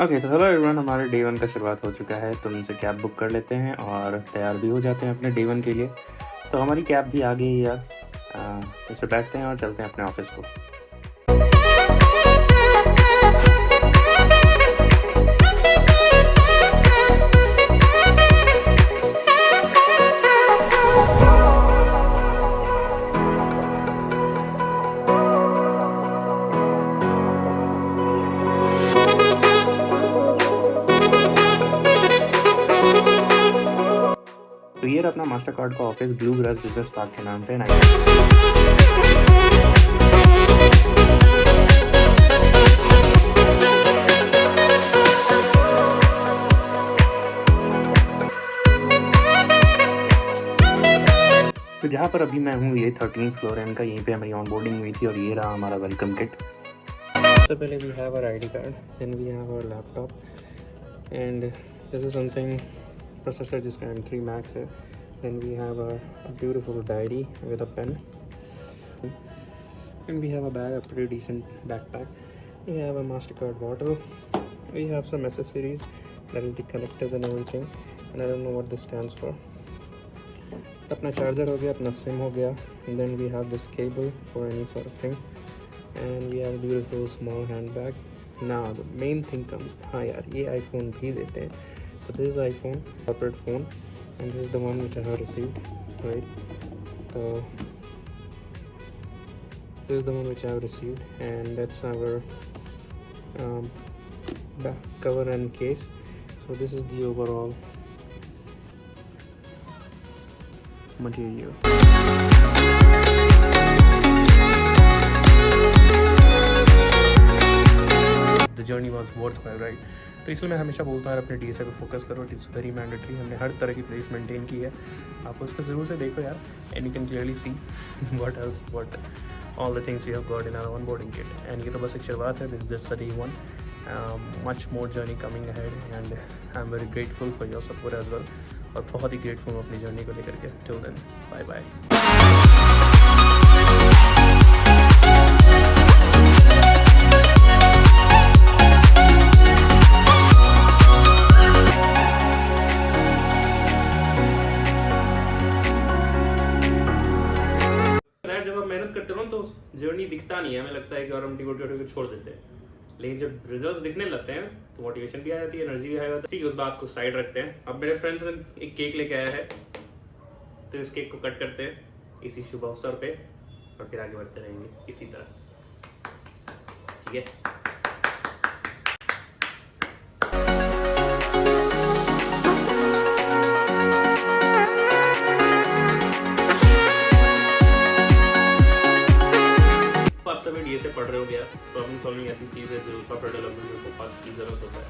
Okay, तो hello everyone, हमारे day 1 का शुरुआत हो चुका है। तो उनसे कैब बुक कर लेते हैं और तैयार भी हो जाते हैं अपने डे 1 के लिए। तो हमारी कैब भी आ गई है यार। इस पे बैठते हैं और चलते हैं अपने ऑफिस को। तो ये रहा अपना मास्टर कार्ड का office blue grass business park के नाम पे। तो जहाँ पर अभी मैं हूँ ये 13th फ्लोर है इनका। यहीं पे हमारी ऑनबोर्डिंग हुई थी और ये रहा हमारा वेलकम किट। सबसे पहले we have our ID card, then we have our laptop and this is something processor जिसका M3 Max है। Then we have a beautiful diary with a pen, and we have a bag, a pretty decent backpack. We have a MasterCard bottle. We have some accessories, that is the connectors and everything, and I don't know what this stands for. अपना charger हो गया, अपना SIM हो गया, and then we have this cable for any sort of thing, and we have a beautiful small handbag. Now the main thing comes, हाँ यार ये iPhone भी देते हैं. So this is iPhone, corporate phone. And this is the one which I have received, right? So this is the one which I have received, and that's our back cover and case. So this is the overall material. The journey was worthwhile, right? तो इसलिए मैं हमेशा बोलता हूँ अपने DSA पे focus करो, it is very mandatory. हमने हर तरह की प्लेस मेंटेन की है, आप उसको ज़रूर से देखो यार, and you can clearly see what all the things we have got in our onboarding kit. And ये तो बस एक शुरुआत है, this just day 1, much more journey coming ahead, and I am very grateful for your support as well. और बहुत ही grateful हूँ अपनी जर्नी को लेकर के। Till then, bye bye. मेहनत करते रहो तो जर्नी दिखता नहीं है, हमें लगता है कि और हम टिको छोड़ देते हैं। लेकिन जब रिजल्ट्स दिखने लगते हैं तो मोटिवेशन भी आ जाती है, एनर्जी भी आ जाती है। ठीक है, उस बात को साइड रखते हैं। अब मेरे फ्रेंड्स ने एक केक लेके आया है, तो इस केक को कट करते हैं इसी शुभ अवसर पे, और फिर आगे बढ़ते रहेंगे इसी तरह। ठीक है, DSA पढ़ रहे हो गया, प्रॉब्लम सॉल्विंग ऐसी चीज़ है जो सॉफ्टवेयर डेवलपमेंट को बहुत की ज़रूरत होता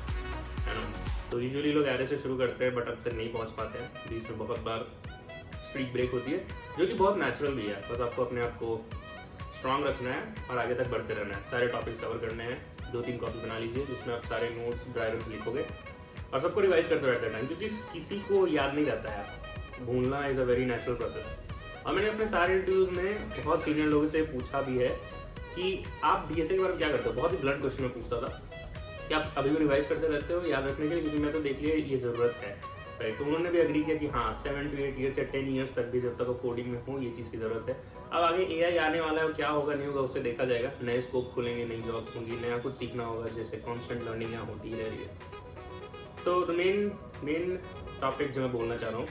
है ना। तो यूजुअली लोग एरे से शुरू करते हैं बट अब तक नहीं पहुंच पाते हैं। बीच में बहुत बार स्ट्रीक ब्रेक होती है, जो कि बहुत नेचुरल भी है। बस आपको अपने आप को स्ट्रांग रखना है और आगे तक बढ़ते रहना है। सारे टॉपिक्स कवर करने हैं। 2-3 कॉपी बना लीजिए जिसमें आप सारे नोट्स ड्राइवर्स लिखोगे और सबको रिवाइज करते रहते हैं, क्योंकि किसी को याद नहीं रहता है। भूलना is a very natural process. और मैंने अपने सारे इंटरव्यूज़ में बहुत सीनियर लोगों से पूछा भी है कि आप DSA के बारे में क्या करते हो। बहुत ही ब्लंट क्वेश्चन में पूछता था कि आप अभी भी रिवाइज करते रहते हो याद रखने के लिए, क्योंकि मैं तो देख लिया ये ज़रूरत है, राइट। तो उन्होंने भी एग्री किया कि हाँ 7 to 8 ईयर्स या 10 ईयर्स तक भी जब तक आप कोडिंग में हो ये चीज़ की ज़रूरत है। अब आगे AI आने वाला है, क्या होगा नहीं होगा उससे देखा जाएगा। नए स्कोप खुलेंगे, नई जॉब्स होंगी, नया कुछ सीखना होगा, जैसे कॉन्स्टेंट लर्निंग यहाँ होती रह रही है। तो मेन टॉपिक जो मैं बोलना चाह रहा हूँ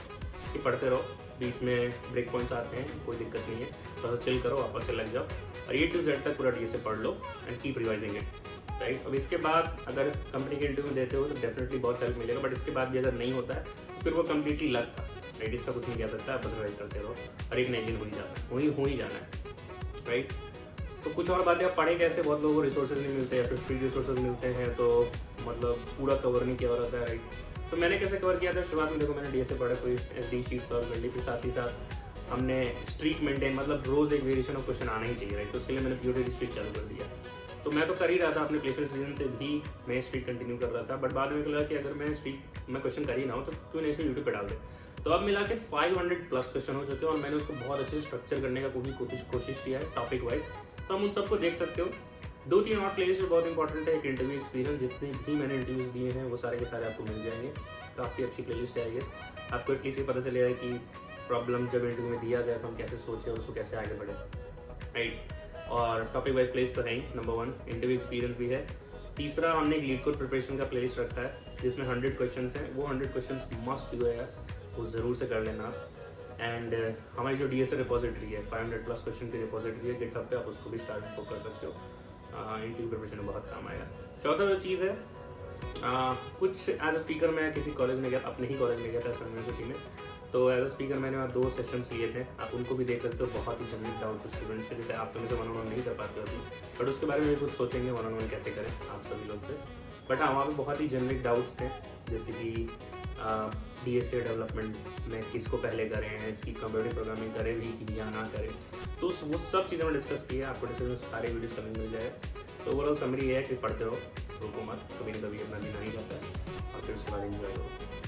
कि पढ़ते रहो, बीच में ब्रेक पॉइंट्स आते हैं, कोई दिक्कत नहीं है, थोड़ा सा चिल करो, वापस से लग जाओ और A to Z तक पूरा DSA पढ़ लो and keep revising it, right. अब इसके बाद अगर कंपनी के इंटरव्यू देते हो तो डेफिनेटली बहुत हेल्प मिलेगा, बट इसके बाद भी अगर नहीं होता है तो फिर वो कम्प्लीटली लक था, राइट। इसका कुछ नहीं कह सकता, आप रिवाइज करते रहो और एक नई दिन हो ही जाना है, राइट। तो कुछ और बातें, आप पढ़े कैसे, बहुत लोगों को रिसोर्सेज नहीं मिलते या फिर फ्री रिसोर्सेज मिलते हैं तो मतलब पूरा कवर नहीं किया रहता है, राइट। तो मैंने कैसे कवर किया था शुरुआत में, देखो मैंने DSA पढ़ा, कोई SD शीट सॉल्व कर ली, फिर साथ ही साथ हमने स्ट्रीक मेंटेन, मतलब रोज एक वेरिएशन ऑफ क्वेश्चन आना ही चाहिए, राइट। तो उसके लिए मैंने पीरियोडिक स्ट्रीक चालू कर दिया। तो मैं तो कर ही रहा था, अपने प्लेसमेंट सीजन से भी मैं स्ट्रीक कंटिन्यू कर रहा था, बट बाद में लगा कि अगर मैं क्वेश्चन कर ही ना हो तो क्यों नहीं यूट्यूब पे डाल दे। तो अब मिला के 500+ क्वेश्चन हो चुके हैं और मैंने उसको बहुत अच्छे से स्ट्रक्चर करने का कोशिश किया है टॉपिक वाइज। तो हम उन सबको देख सकते हो। 2-3 और प्लेलिस्ट बहुत इंपॉर्टेंट है। एक इंटरव्यू एक्सपीरियंस, जितने भी मैंने इंटरव्यूज़ दिए हैं वो सारे के सारे आपको मिल जाएंगे। काफ़ी अच्छी प्लेलिस्ट है आई गेस। आपको एटलीस्ट ये पता चलेगा कि प्रॉब्लम जब इंटरव्यू में दिया जाए तो हम कैसे सोचें, उसको कैसे आगे बढ़े, राइट। और टॉपिक वाइज प्लेलिस्ट तो है ही, नंबर 1 इंटरव्यू एक्सपीरियंस भी है। तीसरा, हमने एक लीड कोड प्रिपरेशन का प्लेलिस्ट रखा है जिसमें 100 क्वेश्चन हैं। वो 100 क्वेश्चन मस्ट डू है, वो ज़रूर से कर लेना आप। एंड हमारी जो DSA रिपोजिटरी है, 500+ क्वेश्चन की रिपोजिटरी है गिटहब पे, आप उसको भी स्टार्ट कर सकते हो। इंटरव्यू प्रिपरेशन में बहुत काम आएगा। चौथा जो चीज़ है, कुछ एज अ स्पीकर मैं किसी कॉलेज में गया, अपने ही कॉलेज में गया था यूनिवर्सिटी में, तो एज अ स्पीकर मैंने वहाँ 2 सेशंस लिए थे। आप उनको भी देख सकते हो, बहुत ही जनरल डाउट स्टूडेंट्स के, जैसे आप तो में से 1-on-1 नहीं कर पाते हो अभी, बट उसके बारे में भी कुछ सोचेंगे 1-on-1 कैसे करें आप सभी लोग से। बट हाँ, वहाँ पे बहुत ही जनरल डाउट्स थे, जैसे कि DSA डेवलपमेंट में किसको पहले करें, सी कंप्यूटर प्रोग्रामिंग करें भी या ना करें, तो वो सब चीज़ें मैं डिस्कस की है। आपको डिस्कस सारे वीडियोस कभी मिल जाए। तो ओवरऑल समरी ये है कि पढ़ते रहो, रुको मत, कभी ना कभी अपना जीना ही जाता है, और फिर उसके बाद एंजॉय करो।